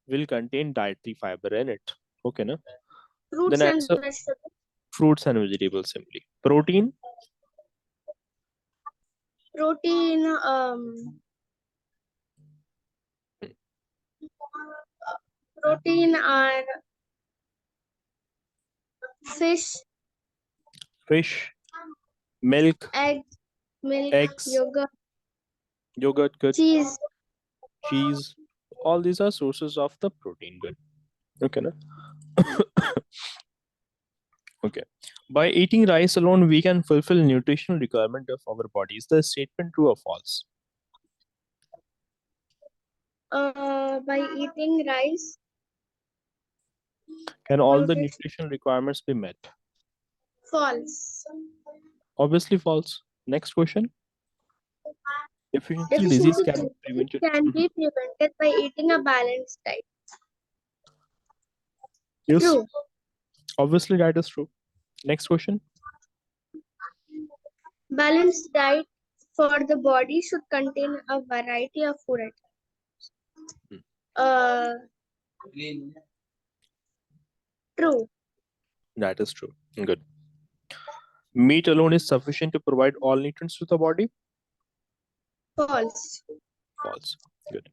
[SPEAKER 1] will contain dietary fiber in it. Okay, na? Then
[SPEAKER 2] fruits and
[SPEAKER 1] answer
[SPEAKER 2] vegetables.
[SPEAKER 1] fruits and vegetables simply. Protein,
[SPEAKER 2] Protein, protein are fish,
[SPEAKER 1] fish, milk,
[SPEAKER 2] eggs, milk,
[SPEAKER 1] eggs, yogurt, good,
[SPEAKER 2] cheese.
[SPEAKER 1] cheese. All these are sources of the protein. Good. Okay, na? Okay. By eating rice alone, we can fulfill nutritional requirement of our body. Is the statement true or false?
[SPEAKER 2] By eating rice,
[SPEAKER 1] Can all the
[SPEAKER 2] nutrition
[SPEAKER 1] nutritional requirements be met?
[SPEAKER 2] false.
[SPEAKER 1] Obviously false. Next question. Deficiency disease
[SPEAKER 2] Deficiency
[SPEAKER 1] can be prevented.
[SPEAKER 2] can be prevented by eating a balanced diet.
[SPEAKER 1] Yes,
[SPEAKER 2] True.
[SPEAKER 1] obviously that is true. Next question.
[SPEAKER 2] Balanced diet for the body should contain a variety of food
[SPEAKER 1] Hmm.
[SPEAKER 2] items. True.
[SPEAKER 1] That is true. Good. Meat alone is sufficient to provide all nutrients to the body?
[SPEAKER 2] False.
[SPEAKER 1] False. Good.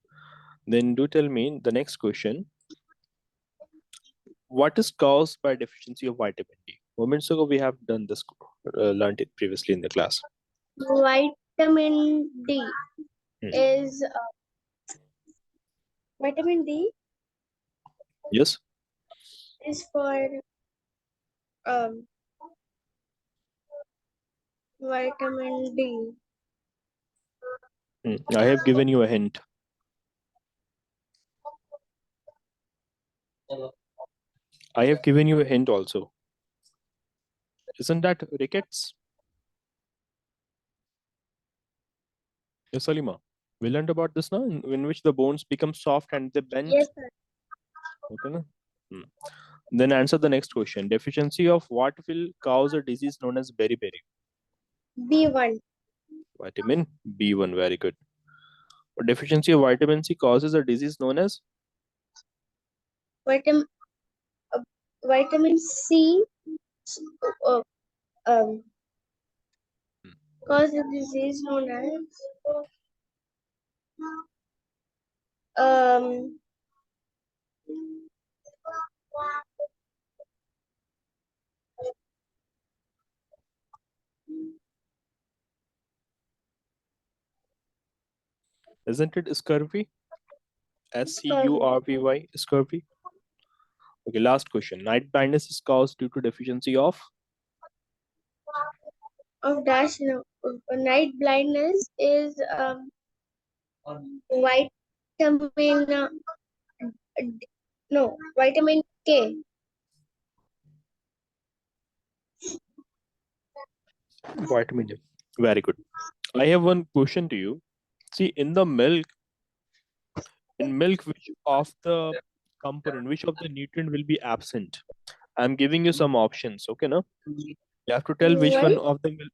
[SPEAKER 1] Then do tell me the next question. What is caused by deficiency of vitamin D? Moments ago we have done this, learned it previously in the class.
[SPEAKER 2] Vitamin D
[SPEAKER 1] Hmm.
[SPEAKER 2] is vitamin D
[SPEAKER 1] Yes.
[SPEAKER 2] is for um, vitamin D.
[SPEAKER 1] I have given you a hint. I have given you a hint also. Isn't that rickets? Yes, Salima. We learned about this now, in which the bones become soft and they bend.
[SPEAKER 2] Yes, sir.
[SPEAKER 1] Okay, na? Then answer the next question. Deficiency of what will cause a disease known as beriberi?
[SPEAKER 2] B1.
[SPEAKER 1] Vitamin B1. Very good. Deficiency of vitamin C causes a disease known as
[SPEAKER 2] Vitamin vitamin C uh, um, cause a disease known as um,
[SPEAKER 1] isn't it scurvy?
[SPEAKER 2] scurvy.
[SPEAKER 1] SCURVY, scurvy. Okay, last question. Night blindness is caused due to deficiency of
[SPEAKER 2] Of dash no, night blindness is vitamin no, vitamin K.
[SPEAKER 1] Vitamin D. Very good. I have one question to you. See, in milk, which of the component, which of the nutrient will be absent? I'm giving you some options. Okay, no? You have to tell which
[SPEAKER 2] Well,
[SPEAKER 1] one of them will,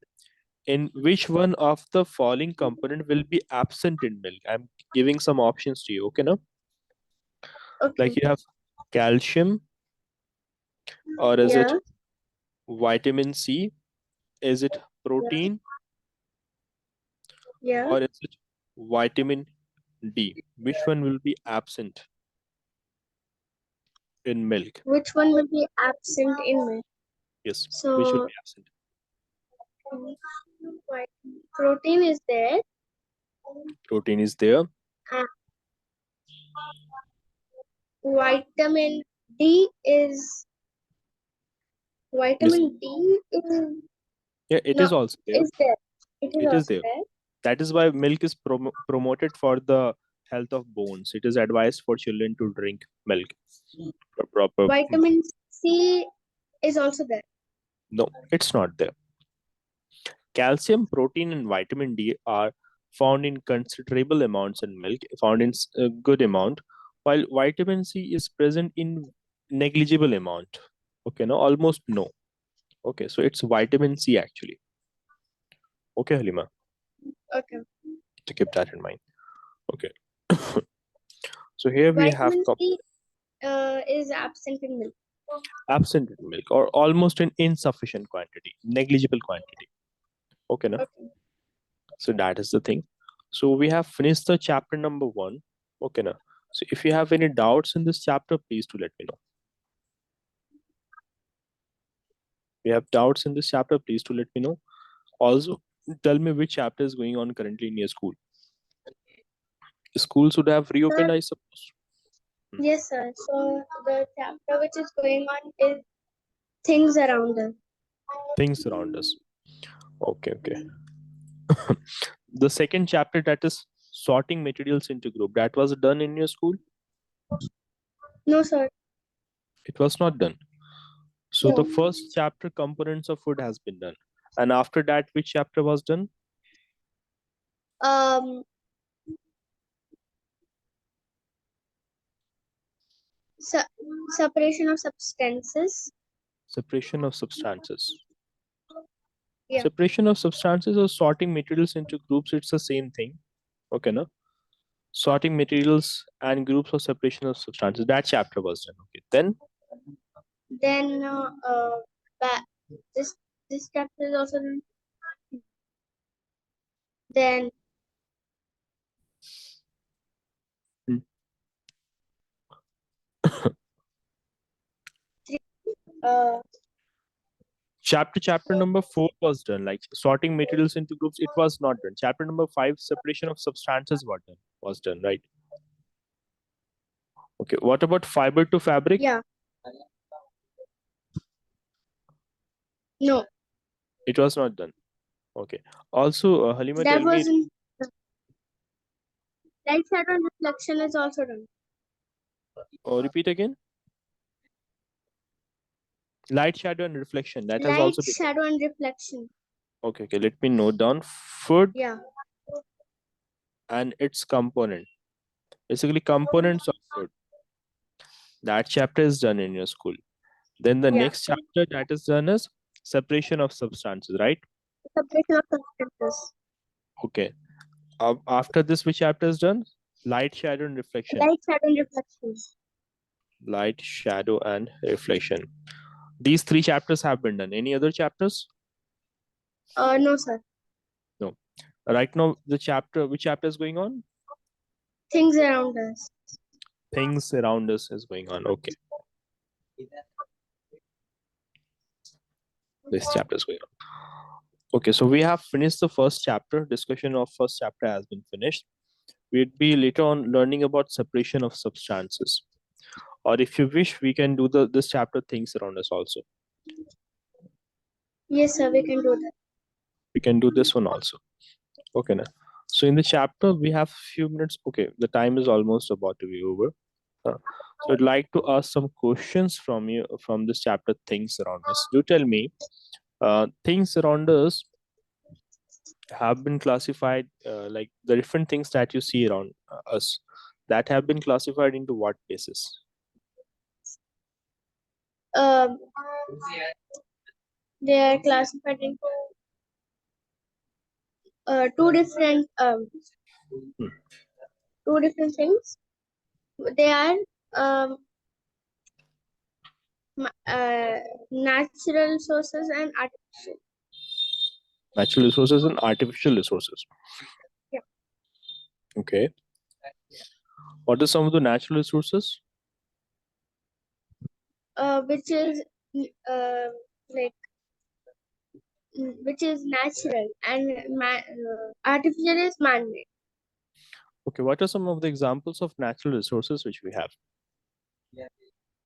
[SPEAKER 1] in which one of the following component will be absent in milk. I'm giving some options to you. Okay, no?
[SPEAKER 2] okay.
[SPEAKER 1] Like you have calcium, or is it
[SPEAKER 2] Yeah,
[SPEAKER 1] vitamin C? Is it protein,
[SPEAKER 2] yeah.
[SPEAKER 1] or is it vitamin D? Which one will be absent in milk?
[SPEAKER 2] Which one will be absent in milk?
[SPEAKER 1] Yes, which will
[SPEAKER 2] So,
[SPEAKER 1] be absent?
[SPEAKER 2] protein is there.
[SPEAKER 1] Protein is there.
[SPEAKER 2] And vitamin D is
[SPEAKER 1] Yes.
[SPEAKER 2] vitamin D is
[SPEAKER 1] Yeah, it
[SPEAKER 2] no
[SPEAKER 1] is also there.
[SPEAKER 2] is there. It is
[SPEAKER 1] It is
[SPEAKER 2] also
[SPEAKER 1] there.
[SPEAKER 2] there.
[SPEAKER 1] That is why milk is promoted for the health of bones. It is advised for children to drink milk for proper.
[SPEAKER 2] Vitamin C is also there.
[SPEAKER 1] No, it's not there. Calcium, protein, and vitamin D are found in considerable amounts in milk, found in a good amount, while vitamin C is present in negligible amount. Okay, no, almost no. Okay, so it's vitamin C actually. Okay, Halima,
[SPEAKER 2] Okay.
[SPEAKER 1] to keep that in mind. Okay. So here we have
[SPEAKER 2] Vitamin C is absent in milk.
[SPEAKER 1] absent in milk or almost in insufficient quantity, negligible quantity. Okay, no?
[SPEAKER 2] Okay.
[SPEAKER 1] So that is the thing. So we have finished the chapter number 1. Okay, now. So if you have any doubts in this chapter, please do let me know. If you have doubts in this chapter, please do let me know. Also, tell me which chapter is going on currently in your school. School should have reopened,
[SPEAKER 2] Sir,
[SPEAKER 1] I suppose.
[SPEAKER 2] yes, sir. So the chapter which is going on is things around us.
[SPEAKER 1] Things around us. Okay, okay. The second chapter, that is sorting materials into group, that was done in your school.
[SPEAKER 2] No, sir.
[SPEAKER 1] It was not done. So the
[SPEAKER 2] No.
[SPEAKER 1] first chapter, components of food, has been done, and after that, which chapter was done?
[SPEAKER 2] Um, se- separation of substances.
[SPEAKER 1] Separation of substances.
[SPEAKER 2] Yeah.
[SPEAKER 1] Separation of substances or sorting materials into groups, it's the same thing. Okay, no? Sorting materials and groups or separation of substances. That chapter was done. Okay.
[SPEAKER 2] Then ba- this this chapter is also done. Then
[SPEAKER 1] Hmm.
[SPEAKER 2] uh
[SPEAKER 1] Chapter number 4 was done. Like sorting materials into groups, it was not done. Chapter number 5, separation of substances, was done, right? Okay. What about fiber to fabric?
[SPEAKER 2] yeah. No,
[SPEAKER 1] It was not done. Okay. Also, Halima,
[SPEAKER 2] that
[SPEAKER 1] tell me.
[SPEAKER 2] was in light shadow and reflection is also done.
[SPEAKER 1] Repeat again. Light, shadow, and reflection. That has
[SPEAKER 2] Light
[SPEAKER 1] also been done.
[SPEAKER 2] shadow and reflection.
[SPEAKER 1] Okay, okay. Let me note down food
[SPEAKER 2] Yeah.
[SPEAKER 1] and its component. Basically, components of food. That chapter is done in your school. Then the
[SPEAKER 2] Yeah.
[SPEAKER 1] next chapter that is done is separation of substances, right?
[SPEAKER 2] Separation of substances.
[SPEAKER 1] Okay. After this, which chapter is done? Light, shadow, and reflection.
[SPEAKER 2] Light shadow and reflection.
[SPEAKER 1] Light, shadow, and reflection. These 3 chapters have been done. Any other chapters?
[SPEAKER 2] No, sir.
[SPEAKER 1] No. Right now, which chapter is going on?
[SPEAKER 2] Things around us.
[SPEAKER 1] Things around us is going on. Okay. This chapter is going on. Okay, so we have finished the first chapter. Discussion of first chapter has been finished. We'd be later on learning about separation of substances. Or if you wish, we can do this chapter things around us also.
[SPEAKER 2] Yes, sir. We can do that.
[SPEAKER 1] We can do this one also. Okay, now. So in the chapter, we have few minutes. Okay, the time is almost about to be over. So I'd like to ask some questions from you from this chapter, things around us. Do tell me, things around us have been classified, like the different things that you see around us, that have been classified into what basis?
[SPEAKER 2] Um, they are classified into two different
[SPEAKER 1] Hmm.
[SPEAKER 2] two different things. They are um, natural sources and artificial.
[SPEAKER 1] Natural resources and artificial resources.
[SPEAKER 2] Yeah.
[SPEAKER 1] Okay. What are some of the natural resources?
[SPEAKER 2] Which is uh, like which is natural, and artificial is man-made.
[SPEAKER 1] Okay, what are some of the examples of natural resources which we have?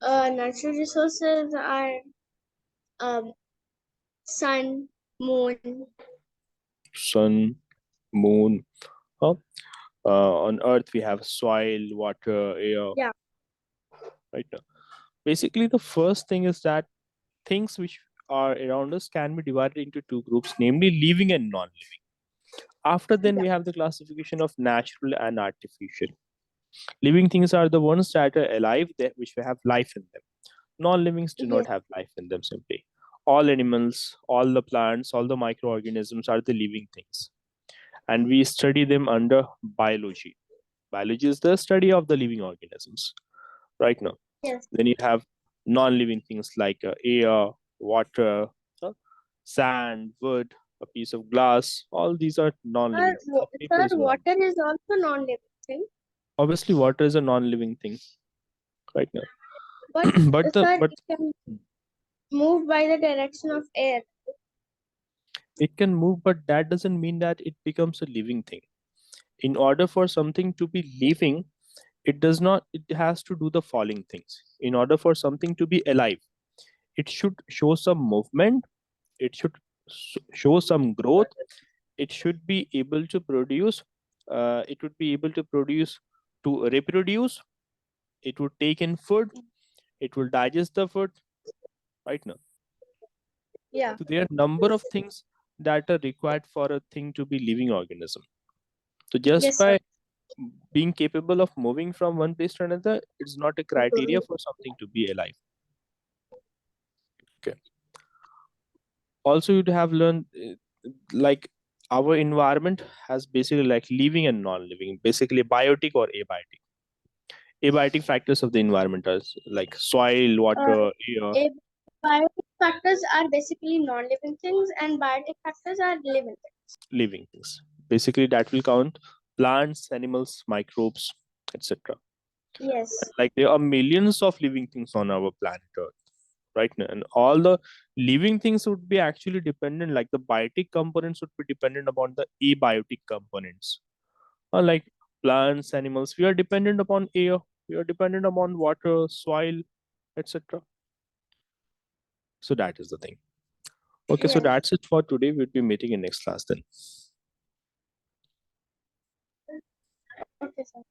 [SPEAKER 2] Natural resources are um, sun, moon.
[SPEAKER 1] Sun, moon. Huh? On Earth, we have soil, water, air.
[SPEAKER 2] Yeah.
[SPEAKER 1] Right now, basically, the first thing is that things which are around us can be divided into two groups, namely living and non-living. After then,
[SPEAKER 2] Yeah.
[SPEAKER 1] we have the classification of natural and artificial. Living things are the ones that are alive, that which have life in them. Non-livings do not
[SPEAKER 2] Yes.
[SPEAKER 1] have life in them simply. All animals, all the plants, all the microorganisms are the living things. And we study them under biology. Biology is the study of the living organisms, right now.
[SPEAKER 2] Yes.
[SPEAKER 1] Then you have non-living things like air, water, uh, sand, wood, a piece of glass. All these are non-living things. Paper
[SPEAKER 2] Sir,
[SPEAKER 1] is non.
[SPEAKER 2] water is also non-living thing,
[SPEAKER 1] Obviously, water is a non-living thing right now.
[SPEAKER 2] but
[SPEAKER 1] but the
[SPEAKER 2] sir,
[SPEAKER 1] but
[SPEAKER 2] it can move by the direction of air.
[SPEAKER 1] it can move, but that doesn't mean that it becomes a living thing. In order for something to be living, it does not. It has to do the following things. In order for something to be alive, it should show some movement. It should show some growth. It should be able to produce. It would be able to produce, to reproduce. It would take in food. It will digest the food. Right now,
[SPEAKER 2] Yeah.
[SPEAKER 1] so there are number of things that are required for a thing to be living organism. So just
[SPEAKER 2] Yes, sir.
[SPEAKER 1] by being capable of moving from one place to another, it's not a criteria for something to be alive. Okay. Also, you'd have learned, like, our environment has basically like living and non-living, basically biotic or abiotic. Abiotic factors of the environment are like soil,
[SPEAKER 2] Uh,
[SPEAKER 1] water, air,
[SPEAKER 2] Biotic factors are basically non-living things, and biotic factors are living things.
[SPEAKER 1] living things. Basically, that will count plants, animals, microbes, etc.
[SPEAKER 2] Yes.
[SPEAKER 1] Like there are millions of living things on our planet Earth right now, and all the living things would be actually dependent, like the biotic components would be dependent upon the abiotic components. Like plants, animals, we are dependent upon air, we are dependent upon water, soil, etc. So that is the thing. Okay, so
[SPEAKER 2] Yes.
[SPEAKER 1] that's it for today. We'll be meeting in next class then.
[SPEAKER 2] Okay, sir.